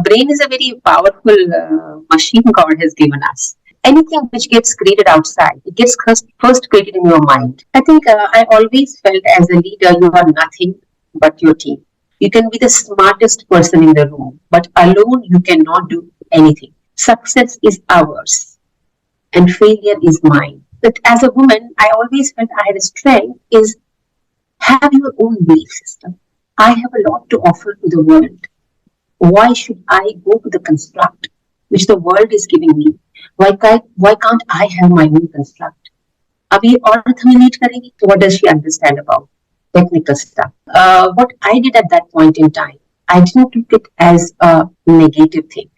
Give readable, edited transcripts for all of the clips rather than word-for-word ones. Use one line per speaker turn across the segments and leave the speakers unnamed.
Brain is a very powerful machine God has given us. Anything which gets created outside, it gets first created in your mind. I think I always felt as a leader, you are nothing but your team. You can be the smartest person in the room, but alone you cannot do anything. Success is ours and failure is mine. But as a woman, I always felt I had a strength is have your own belief system. I have a lot to offer to the world. Why should I go to the construct which the world is giving me? Why can't I have my own construct? अभी औरत हमें lead करेगी तो what does she understand about technical stuff? What I did at that point in time, I didn't look it as a negative thing.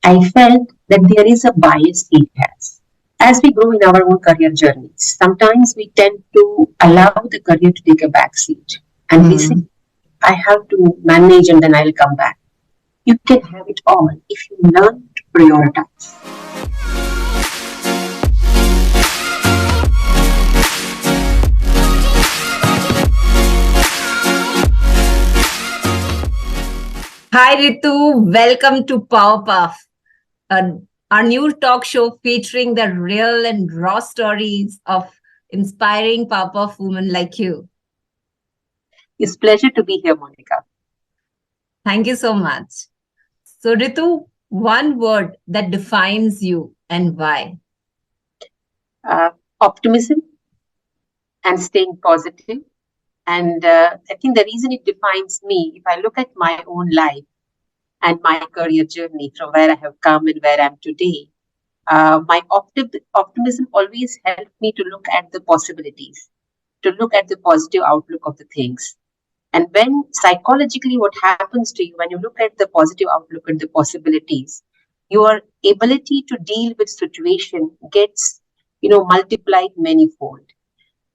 I felt that there is a bias it has. As we grow in our own career journeys, sometimes we tend to allow the career to take a back seat and we say, I have to manage and then I'll come back. You can have it all if you learn to prioritize.
Hi Ritu, welcome to PowerPuff, our new talk show featuring the real and raw stories of inspiring PowerPuff women like you.
It's a pleasure to be here, Monica.
Thank you so much. So Ritu, one word that defines you and why?
Optimism and staying positive. And I think the reason it defines me, if I look at my own life and my career journey from where I have come and where I am today, my optimism always helped me to look at the possibilities, to look at the positive outlook of the things. And when psychologically what happens to you, when you look at the positive outlook and the possibilities, your ability to deal with situation gets, multiplied manyfold.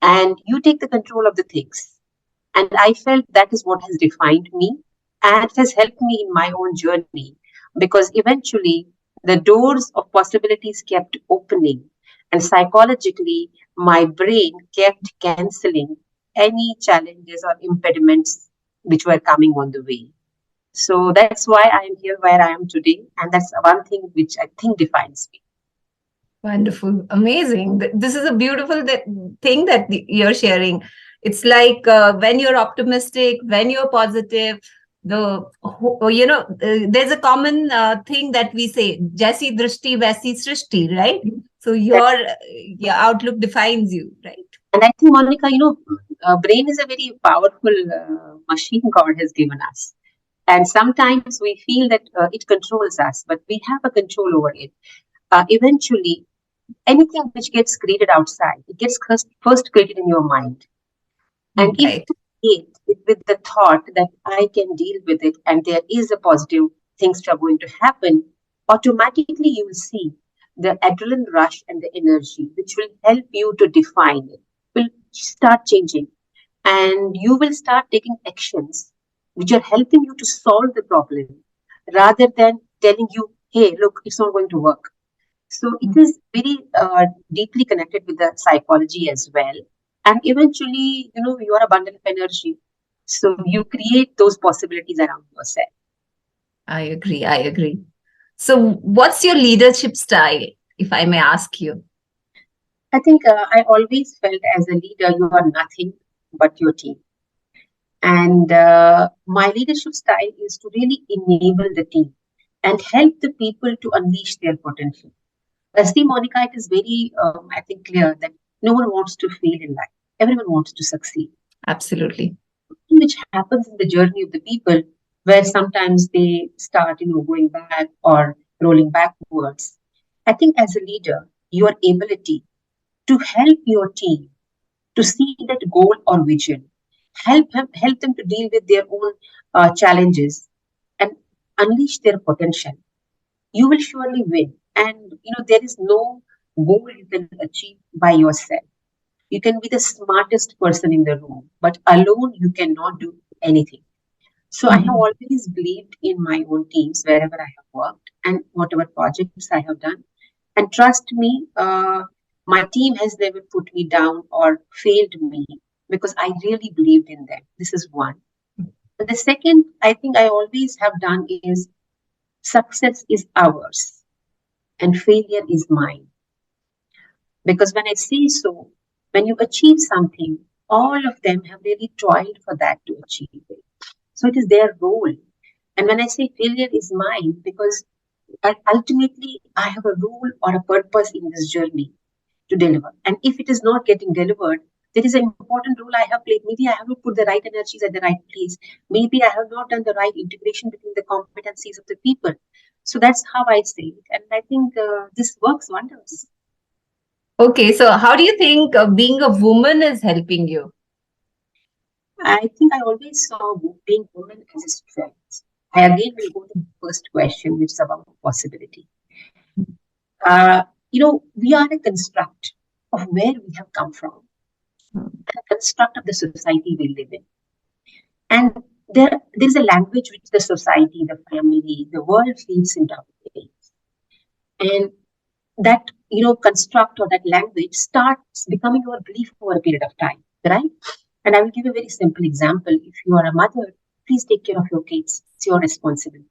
And you take the control of the things. And I felt that is what has defined me and has helped me in my own journey because eventually the doors of possibilities kept opening and psychologically my brain kept cancelling any challenges or impediments which were coming on the way. So that's why I am here where I am today. And that's one thing which I think defines me.
Wonderful. Amazing. This is a beautiful thing that you're sharing. It's like when you're optimistic, when you're positive, there's a common thing that we say, Jaisi drishti, vaisi srishti, right? So your outlook defines you, right?
And I think, Monica, brain is a very powerful machine God has given us. And sometimes we feel that it controls us, but we have a control over it. Eventually, anything which gets created outside, it gets first created in your mind. And if you create it with the thought that I can deal with it and there is a positive things are going to happen, automatically you will see the adrenaline rush and the energy which will help you to define it, will start changing. And you will start taking actions which are helping you to solve the problem rather than telling you, hey, look, it's not going to work. So it is very deeply connected with the psychology as well. And eventually, you are a bundle of energy. So you create those possibilities around yourself.
I agree. So what's your leadership style, if I may ask you?
I think I always felt as a leader, you are nothing but your team. And my leadership style is to really enable the team and help the people to unleash their potential. See, Monica, it is very, I think, clear that no one wants to fail in life. Everyone wants to succeed.
Absolutely.
Which happens in the journey of the people where sometimes they start, going back or rolling backwards. I think as a leader, your ability to help your team to see that goal or vision, help them to deal with their own challenges and unleash their potential, you will surely win. And there is no goal you can achieve by yourself. You can be the smartest person in the room, but alone you cannot do anything. So I have always believed in my own teams wherever I have worked and whatever projects I have done. And trust me, my team has never put me down or failed me because I really believed in them. This is one. And the second, I think I always have done is Success is ours and failure is mine. Because when I say so, when you achieve something, all of them have really toiled for that to achieve it. So it is their role. And when I say failure is mine, because ultimately I have a role or a purpose in this journey to deliver. And if it is not getting delivered, there is an important role I have played. Maybe I have not put the right energies at the right place. Maybe I have not done the right integration between the competencies of the people. So that's how I say it. And I think this works wonders.
Okay, so how do you think being a woman is helping you?
I think I always saw being woman as a strength. I again will go to the first question, which is about possibility. Uh, we are a construct of where we have come from, a construct of the society we live in. And there's a language which the society, the family, the world feeds into our brains. And that, construct or that language starts becoming our belief over a period of time, right? And I will give a very simple example. If you are a mother, please take care of your kids. It's your responsibility.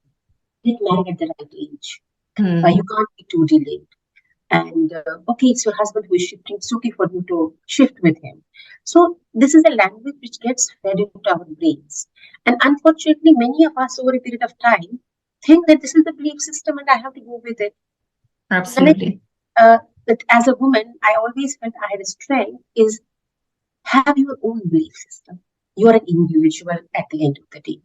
Get married at the right age. You can't be too delayed. And okay, it's your husband who is shifting. It's okay for you to shift with him. So this is a language which gets fed into our brains. And unfortunately, many of us over a period of time think that this is the belief system and I have to go with it.
Absolutely.
That as a woman, I always felt I had a strength is have your own belief system. You are an individual at the end of the day.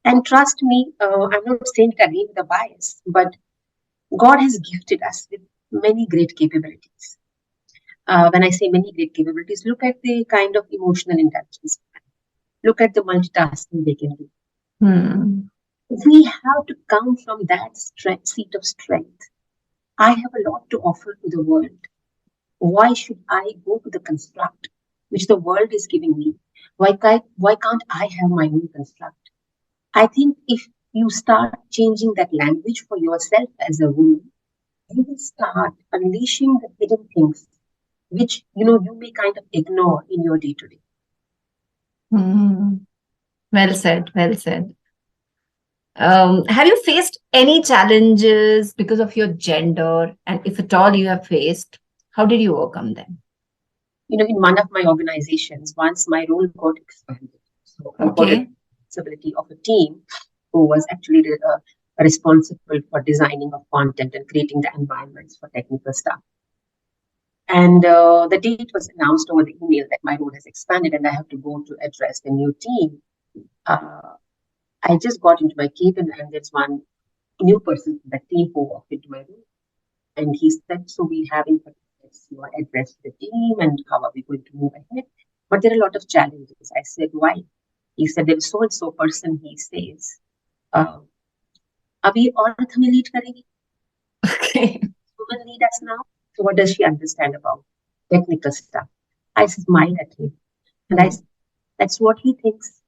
And trust me, I'm not saying it again with a bias, but God has gifted us with many great capabilities. When I say many great capabilities, look at the kind of emotional intelligence. Look at the multitasking they can do. We have to come from that seat of strength. I have a lot to offer to the world. Why should I go to the construct which the world is giving me? Why can't I have my own construct? I think if you start changing that language for yourself as a woman, you will start unleashing the hidden things which you may kind of ignore in your day to day.
Well said. Well said. Have you faced any challenges because of your gender? And if at all you have faced, how did you overcome them?
In one of my organizations, once my role got expanded. So I got a responsibility of a team who was actually responsible for designing of content and creating the environments for technical staff. And the date was announced over the email that my role has expanded and I have to go to address the new team. I just got into my cabin and there's one new person from the team who walked into my room. And he said, so we have address the team and how are we going to move ahead? But there are a lot of challenges. I said, why? He said, there is so-and-so person, he says, abhi aurat hame lead karegi. Okay. Women lead us now. So what does she understand about technical stuff? I smiled at him. And I said, that's what he thinks.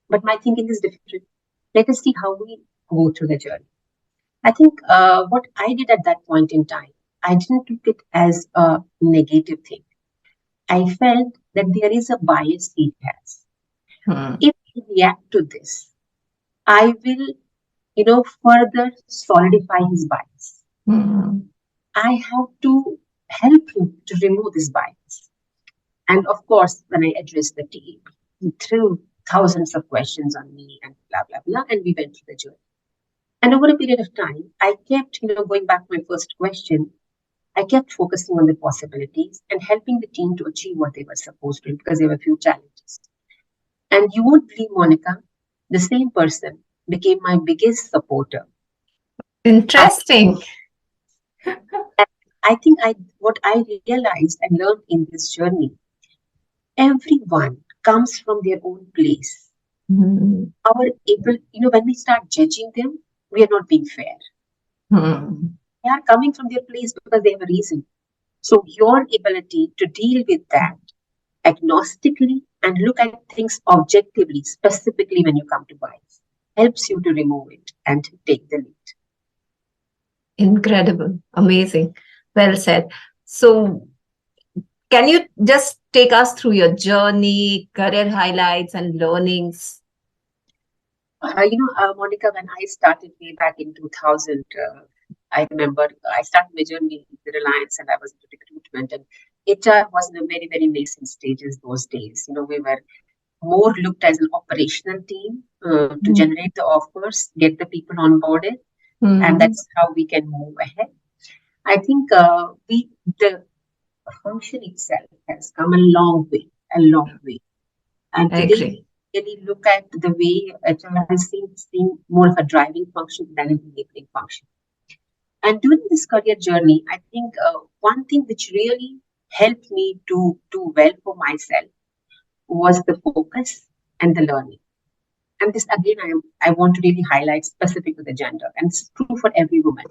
But my thinking is different. Let us see how we go through the journey. I think what I did at that point in time, I didn't look it as a negative thing. I felt that there is a bias he has. If he react to this, I will, further solidify his bias. I have to help him to remove this bias. And of course, when I addressed the team, he threw thousands of questions on me and blah, blah, blah, and we went through the journey. And over a period of time, I kept, going back to my first question, I kept focusing on the possibilities and helping the team to achieve what they were supposed to because there were a few challenges. And you won't believe, Monica, the same person became my biggest supporter.
Interesting.
I think what I realized and learned in this journey, everyone comes from their own place. When we start judging them, we are not being fair. They are coming from their place because they have a reason. So your ability to deal with that agnostically and look at things objectively, specifically when you come to bias, helps you to remove it and take the lead.
Incredible. Amazing. Well said. So can you just take us through your journey, career highlights and learnings?
Monica, when I started way back in 2000, I remember I started my journey in the Reliance and I was into recruitment. And HR was in a very, very nascent stages those days. We were more looked as an operational team to
Mm.
generate the offers, get the people onboarded, and
Mm.
that's how we can move ahead. I think the function itself has come a long way, a long way. And
I
today,
agree.
really look at the way HR is seen more of a driving function than an enabling function. And during this career journey, I think one thing which really helped me to do well for myself was the focus and the learning. And this again, I want to really highlight specific to the gender, and it's true for every woman.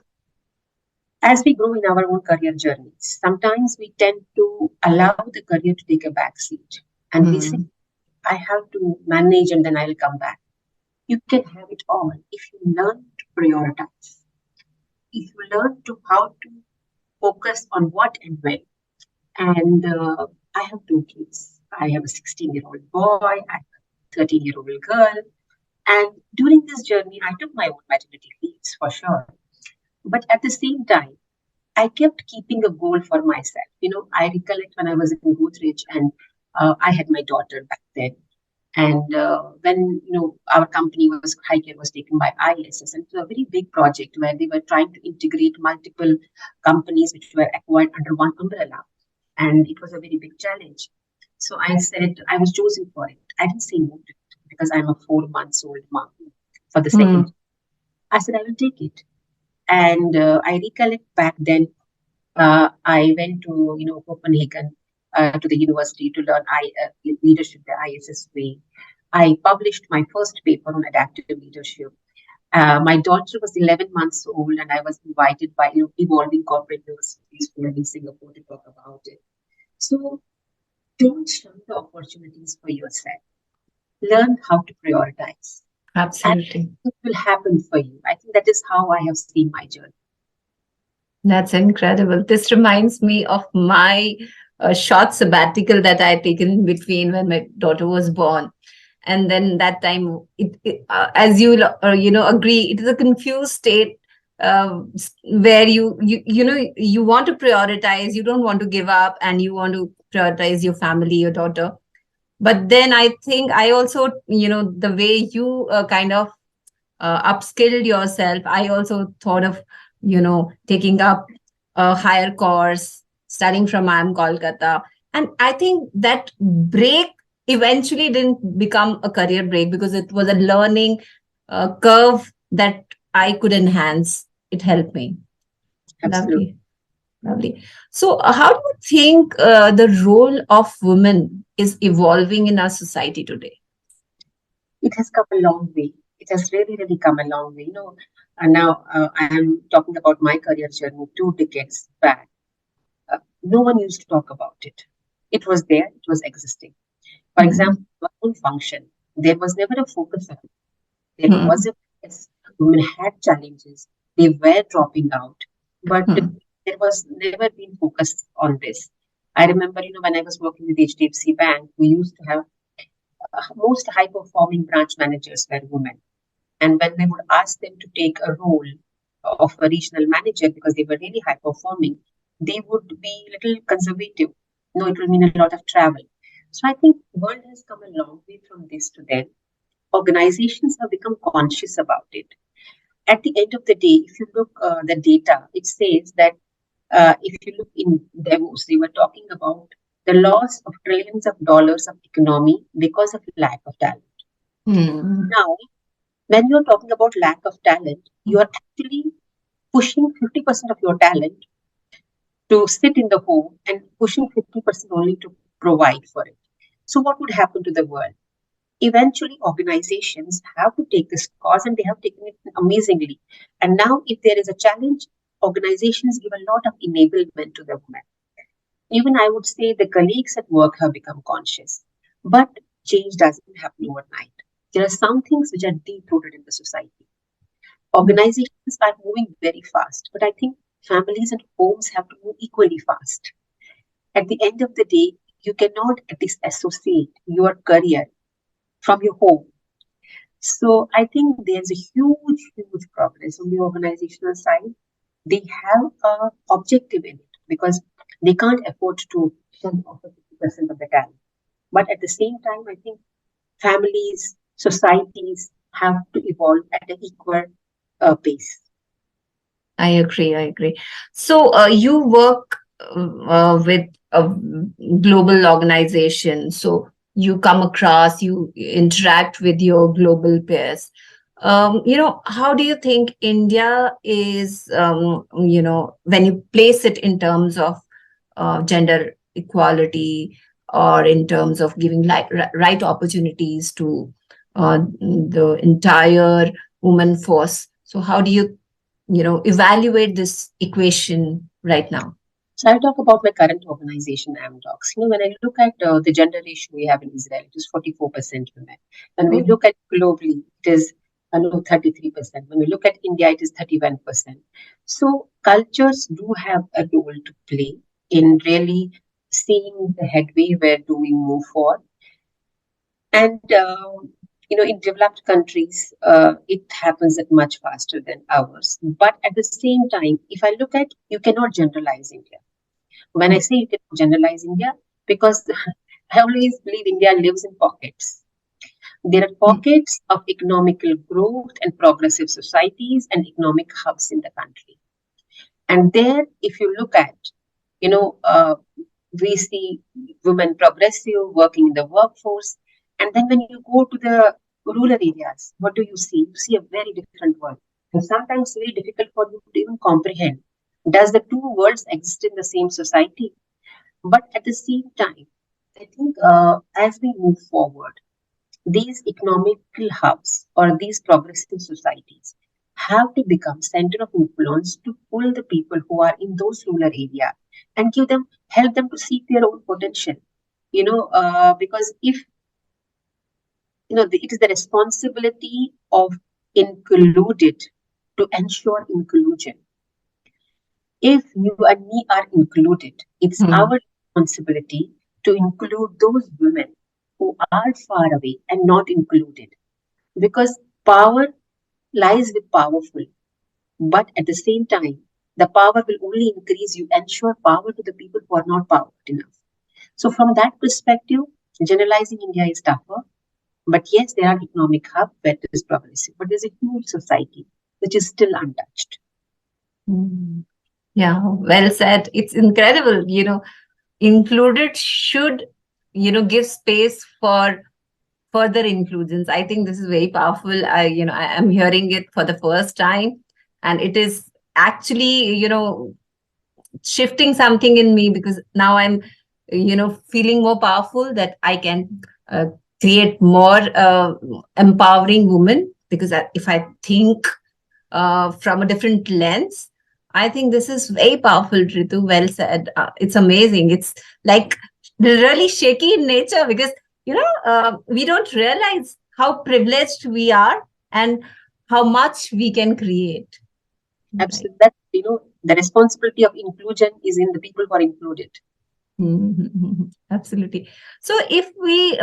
As we grow in our own career journeys, sometimes we tend to allow the career to take a back seat, and we say,
Mm.
I have to manage and then I'll come back. You can have it all if you learn to prioritize, if you learn to how to focus on what and when. And I have two kids. I have a 16-year-old boy, I have a 13-year-old girl. And during this journey, I took my own maternity leaves for sure. But at the same time, I kept keeping a goal for myself. I recollect when I was in Godrej and I had my daughter back then. And when our company was Highcare was taken by ISS, and it was a very big project where they were trying to integrate multiple companies which were acquired under one umbrella, and it was a very big challenge. So I said I was chosen for it. I didn't say no to it because I'm a 4 months old mom for the
Mm.
second. I said I will take it, and I recollect back then I went to Copenhagen to the university to learn leadership the ISS way. I published my first paper on adaptive leadership. My daughter was 11 months old, and I was invited by evolving corporate universities here in Singapore to talk about it. So don't shun the opportunities for yourself. Learn how to prioritize, and
Absolutely.
it will happen for you. I think that is how I have seen my journey.
That's incredible. This reminds me of my short sabbatical that I had taken in between when my daughter was born. And then that time, as you agree, it is a confused state where you want to prioritize, you don't want to give up, and you want to prioritize your family, your daughter. But then I think I also, the way you kind of upskilled yourself, I also thought of taking up a higher course, studying from IIM Kolkata. And I think that break eventually didn't become a career break because it was a learning curve that I could enhance. It helped me.
Absolutely.
Lovely. Lovely. So how do you think the role of women is evolving in our society today?
It has come a long way. It has really, really come a long way. And now I am talking about my career journey 2 decades back. No one used to talk about it. It was there, it was existing. For example,
Mm.
my own function, there was never a focus on it. There was
Mm.
a yes, women had challenges. They were dropping out, but
Mm.
there was never been focus on this. I remember, when I was working with HDFC Bank, we used to have most high performing branch managers were women. And when we would ask them to take a role of a regional manager because they were really high performing, they would be a little conservative. No, it will mean a lot of travel. So I think world has come a long way from this to then. Organizations have become conscious about it. At the end of the day, if you look the data, it says that if you look in Davos, they were talking about the loss of trillions of dollars of economy because of lack of talent.
Mm.
Now, when you're talking about lack of talent, you're actually pushing 50% of your talent to sit in the home and pushing 50% only to provide for it. So, what would happen to the world? Eventually, organizations have to take this cause and they have taken it amazingly. And now, if there is a challenge, organizations give a lot of enablement to the women. Even I would say the colleagues at work have become conscious. But change doesn't happen overnight. There are some things which are deep rooted in the society. Organizations are moving very fast, but I think families and homes have to move equally fast. At the end of the day, you cannot disassociate your career from your home. So I think there's a huge progress on the organizational side. They have a objective in it because they can't afford to offer 50% of the time. But at the same time, I think families, societies have to evolve at an equal pace.
I agree. I agree. So you work with a global organization. So you come across, you interact with your global peers. How do you think India is, when you place it in terms of gender equality or in terms of giving right opportunities to the entire woman force? So how do you evaluate this equation right now?
So I'll talk about my current organization, AMDOCS. When I look at the gender ratio we have in Israel, it is 44% women. When we
Oh.
look at globally, it is 33%. When we look at India, it is 31%. So cultures do have a role to play in really seeing the headway, where do we move forward. And in developed countries, it happens at much faster than ours. But at the same time, if I look at, you cannot generalize India. When I say you cannot generalize India, because I always believe India lives in pockets. There are pockets of economical growth and progressive societies and economic hubs in the country. And there, if you look at, you know, uh, we see women progressive working in the workforce. And then when you go to the rural areas, what do you see? You see a very different world. And sometimes very difficult for you to even comprehend. Does the two worlds exist in the same society? But at the same time, I think as we move forward, these economical hubs or these progressive societies have to become center of influence to pull the people who are in those rural areas and help them to seek their own potential. Because if it is the responsibility of included to ensure inclusion. If you and me are included, it's our responsibility to include those women who are far away and not included. Because power lies with powerful, but at the same time, the power will only increase. You ensure power to the people who are not powerful enough. So, from that perspective, generalizing India is tougher. But yes, there are economic hubs where it is progressive, but there's a huge society which is still untouched.
Mm. Yeah, well said. It's incredible. Included should, give space for further inclusions. I think this is very powerful. I am hearing it for the first time, and it is actually, shifting something in me because now I'm, feeling more powerful that I can create more empowering women. Because if I think from a different lens, I think this is very powerful, Ritu. Well said. It's amazing. It's like really shaky in nature because, we don't realize how privileged we are and how much we can create.
Absolutely. That, the responsibility of inclusion is in the people who are included.
Absolutely. So if we,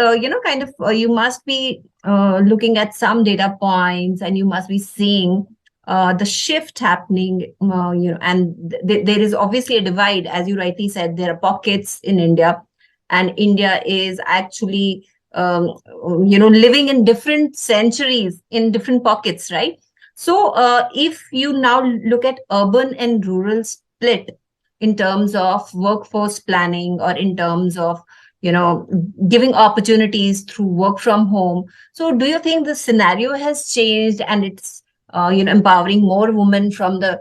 kind of, you must be looking at some data points and you must be seeing the shift happening, and there is obviously a divide. As you rightly said, there are pockets in India, and India is actually, living in different centuries in different pockets, right? So if you now look at urban and rural split, in terms of workforce planning or in terms of giving opportunities through work from home, so do you think the scenario has changed and it's empowering more women from the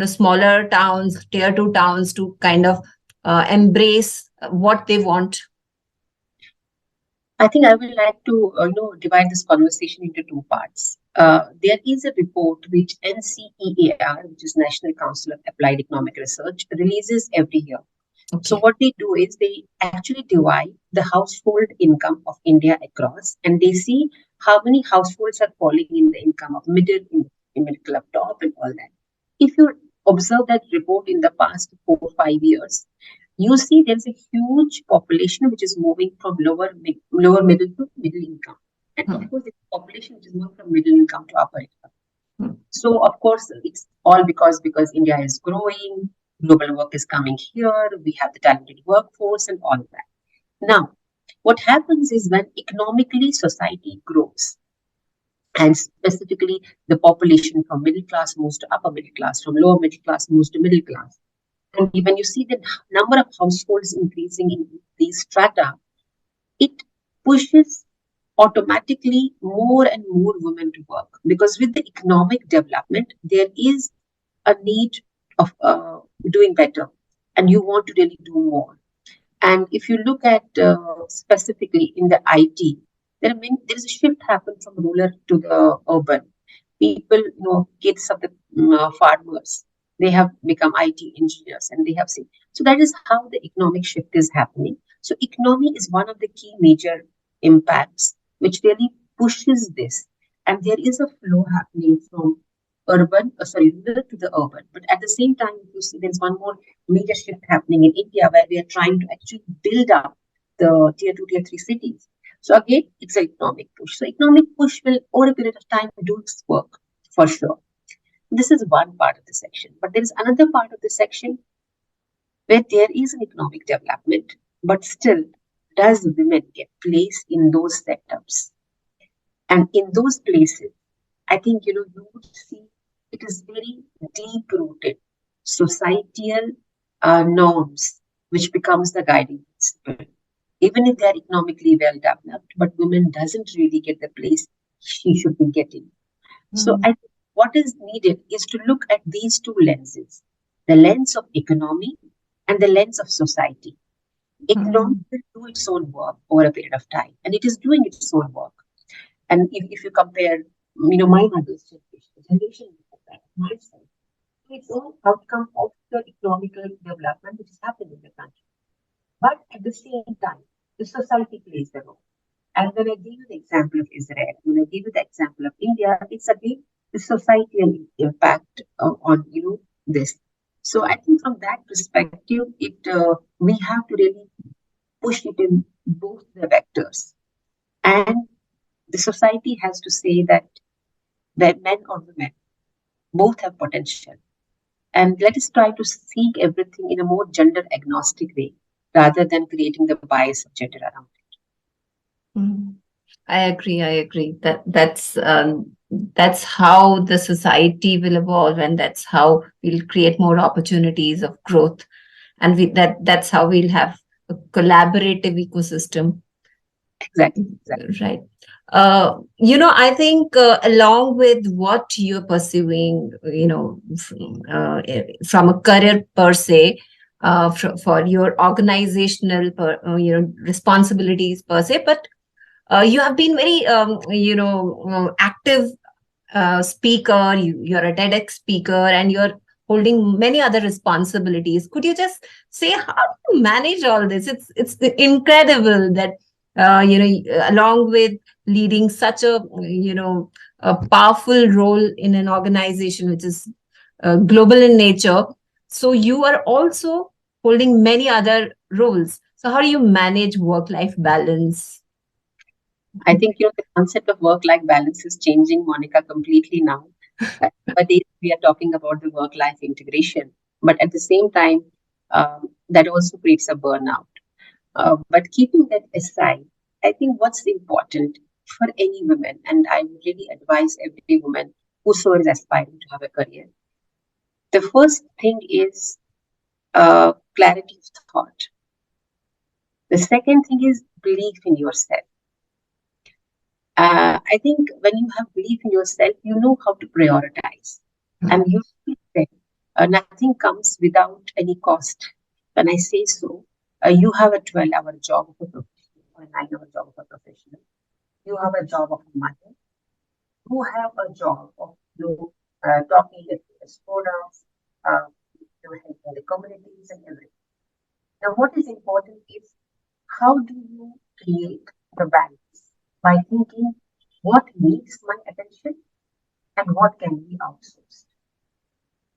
smaller towns, tier 2 towns, to kind of embrace what they want?
I think I would like to divide this conversation into two parts. There is a report which NCEAR, which is National Council of Applied Economic Research, releases every year. So
Okay.
what they do is they actually divide the household income of India across, and they see how many households are falling in the income of middle club top and all that. If you observe that report in the past 4 or 5 years, you see there's a huge population which is moving from lower middle to middle income. And of course, it's a population which is moving from middle income to upper income. So, of course, it's all because India is growing, global work is coming here, we have the talented workforce and all that. Now, what happens is when economically society grows, and specifically the population from middle class moves to upper middle class, from lower middle class moves to middle class. And when you see the number of households increasing in these strata, it pushes automatically more and more women to work, because with the economic development there is a need of doing better, and you want to really do more. And if you look at specifically in the IT, there is a shift happen from rural to the urban. People, kids of the farmers, they have become IT engineers, and they have seen. So that is how the economic shift is happening. So economy is one of the key major impacts which really pushes this. And there is a flow happening from rural to the urban. But at the same time, if you see, there's one more major shift happening in India where we are trying to actually build up the tier 2, tier 3 cities. So again, it's an economic push. So economic push will, over a period of time, do its work for sure. This is one part of the section. But there is another part of the section where there is an economic development, but still, does women get placed in those setups? And in those places, I think, you would see it is very deep rooted societal norms, which becomes the guiding principle. Even if they are economically well developed, but women doesn't really get the place she should be getting. So I think what is needed is to look at these two lenses, the lens of economy and the lens of society. Economy will do its own work over a period of time, and it is doing its own work. And if you compare, my mother's generation before that, myself, it's all outcome of the economical development which is happening in the country. But at the same time, the society plays a role. And when I gave you the example of Israel, when I gave you the example of India, it's again the societal impact on this. So I think from that perspective, we have to really push it in both the vectors, and the society has to say that men or women both have potential, and let us try to seek everything in a more gender agnostic way rather than creating the bias of gender around it.
I agree. That's how the society will evolve, and that's how we'll create more opportunities of growth, and that's how we'll have a collaborative ecosystem.
Exactly.
Right. I think along with what you're pursuing, from a career per se, for your organizational, responsibilities per se, but you have been very, active speaker. You're a TEDx speaker, and you're holding many other responsibilities. Could you just say how do you manage all this? It's incredible that along with leading such a a powerful role in an organization which is global in nature, so you are also holding many other roles. So how do you manage work-life balance?
I think the concept of work-life balance is changing, Monica, completely now. Nowadays, we are talking about the work-life integration, but at the same time, that also creates a burnout. But keeping that aside, I think what's important for any woman, and I would really advise every woman whoso is aspiring to have a career, the first thing is clarity of thought. The second thing is belief in yourself. I think when you have belief in yourself, you know how to prioritize. And you say nothing comes without any cost. When I say so, you have a 12-hour job of a professional or a 9-hour job of a professional. You have a job of a mother. You have a job of talking with students, helping the communities and everything. Now, what is important is how do you create the balance by thinking what needs my attention and what can be outsourced.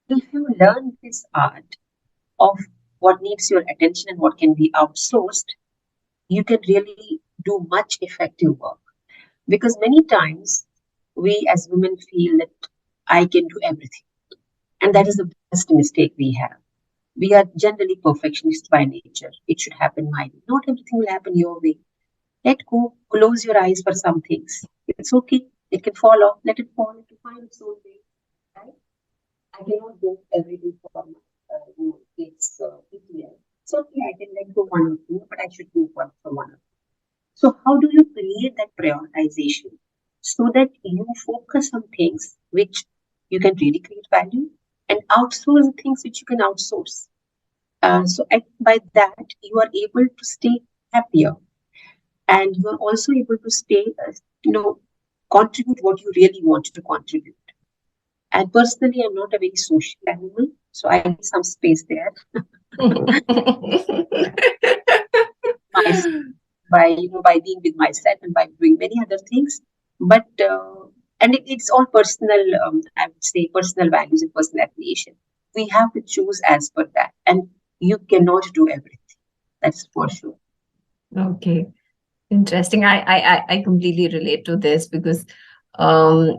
If you learn this art of what needs your attention and what can be outsourced, you can really do much effective work. Because many times we as women feel that I can do everything. And that is the biggest mistake we have. We are generally perfectionists by nature. It should happen my way. Not everything will happen your way. Let go, close your eyes for some things. It's okay. It can fall off. Let it fall. It will find its own way. Right? I cannot do everything for my kids' ETL. So okay, I can let go one or two, but I should do one for one or two. So how do you create that prioritization so that you focus on things which you can really create value and outsource the things which you can outsource? By that, you are able to stay happier, and you are also able to stay, contribute what you really want to contribute. And personally, I'm not a very social animal, so I need some space there. My, by being with myself and by doing many other things, but it's all personal. I would say personal values and personal affiliation. We have to choose as per that, and you cannot do everything. That's for sure.
Okay. Interesting. I completely relate to this because um,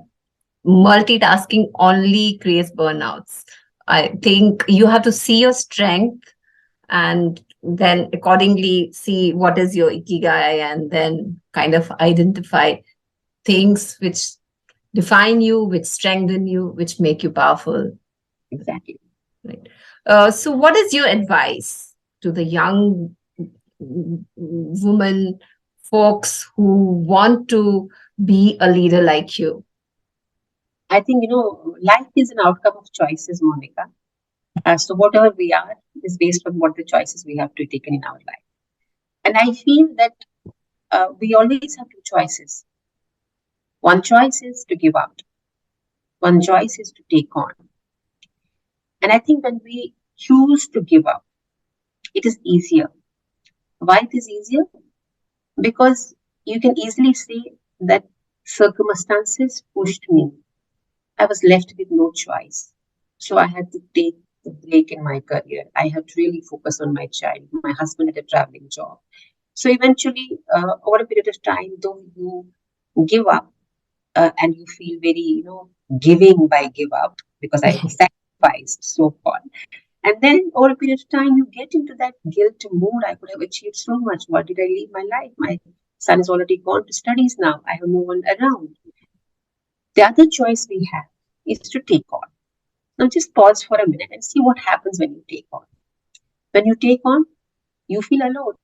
multitasking only creates burnouts. I think you have to see your strength and then accordingly see what is your ikigai and then kind of identify things which define you, which strengthen you, which make you powerful.
Exactly.
Right. So, what is your advice to the young women, folks who want to be a leader like you?
I think, life is an outcome of choices, Monica. So whatever we are is based on what the choices we have to taken in our life. And I feel that we always have two choices. One choice is to give up. One choice is to take on. And I think when we choose to give up, it is easier. Why it is easier? Because you can easily say that circumstances pushed me. I was left with no choice. So I had to take a break in my career. I had to really focus on my child. My husband had a traveling job. So eventually, over a period of time, though you give up and you feel very, giving by give up because I sacrificed so far. And then over a period of time, you get into that guilt mode. I could have achieved so much. Why did I leave my life? My son is already gone to studies now. I have no one around. The other choice we have is to take on. Now just pause for a minute and see what happens when you take on. When you take on, you feel alone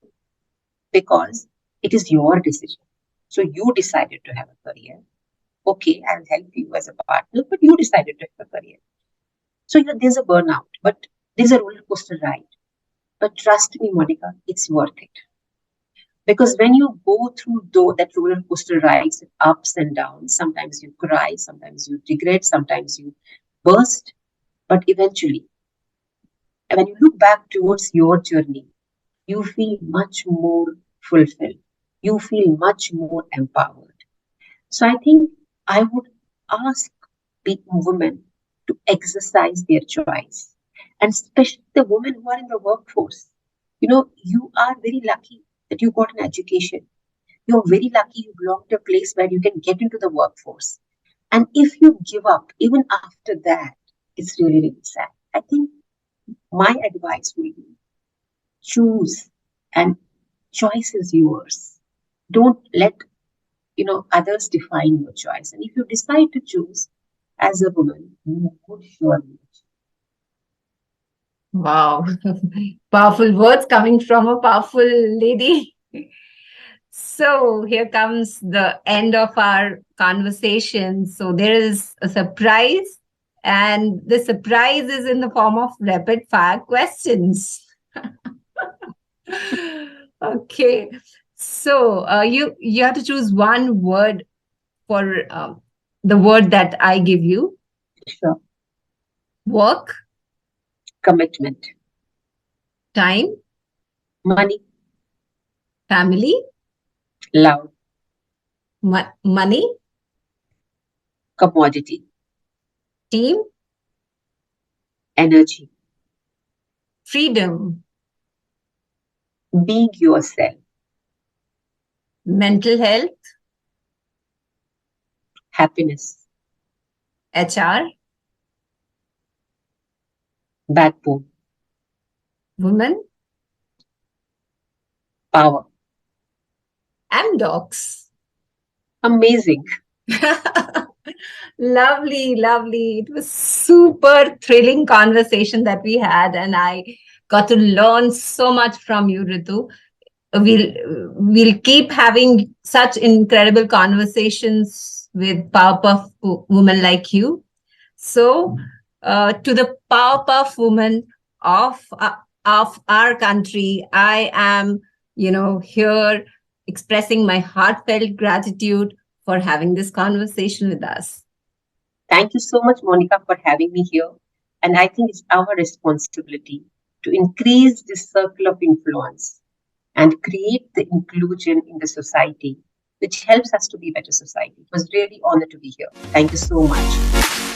because it is your decision. So you decided to have a career. Okay, I'll help you as a partner, but you decided to have a career. So there's a burnout, but there's a roller coaster ride. But trust me, Monica, it's worth it. Because when you go through that roller coaster rides with ups and downs, sometimes you cry, sometimes you regret, sometimes you burst, but eventually, when you look back towards your journey, you feel much more fulfilled. You feel much more empowered. So I think I would ask women to exercise their choice, and especially the women who are in the workforce. You are very lucky that you got an education. You're very lucky you belong to a place where you can get into the workforce. And if you give up, even after that, it's really, really sad. I think my advice will be choose, and choice is yours. Don't let others define your choice. And if you decide to choose as a woman, you would surely.
Wow. Powerful words coming from a powerful lady. So here comes the end of our conversation. So there is a surprise, and the surprise is in the form of rapid fire questions. Okay. So you have to choose one word for the word that I give you.
Sure.
Work,
Commitment,
time,
money,
family,
love,
money,
commodity,
team,
energy,
freedom,
being yourself,
mental health,
Happiness.
HR.
Backbone.
Woman.
Power.
AMDOCS.
Amazing.
Lovely, lovely. It was super thrilling conversation that we had, and I got to learn so much from you, Ritu. We'll keep having such incredible conversations with PowerPuff women like you. So, to the PowerPuff woman of our country, I am, here expressing my heartfelt gratitude for having this conversation with us.
Thank you so much, Monica, for having me here. And I think it's our responsibility to increase this circle of influence and create the inclusion in the society, which helps us to be a better society. It was really honored to be here. Thank you so much.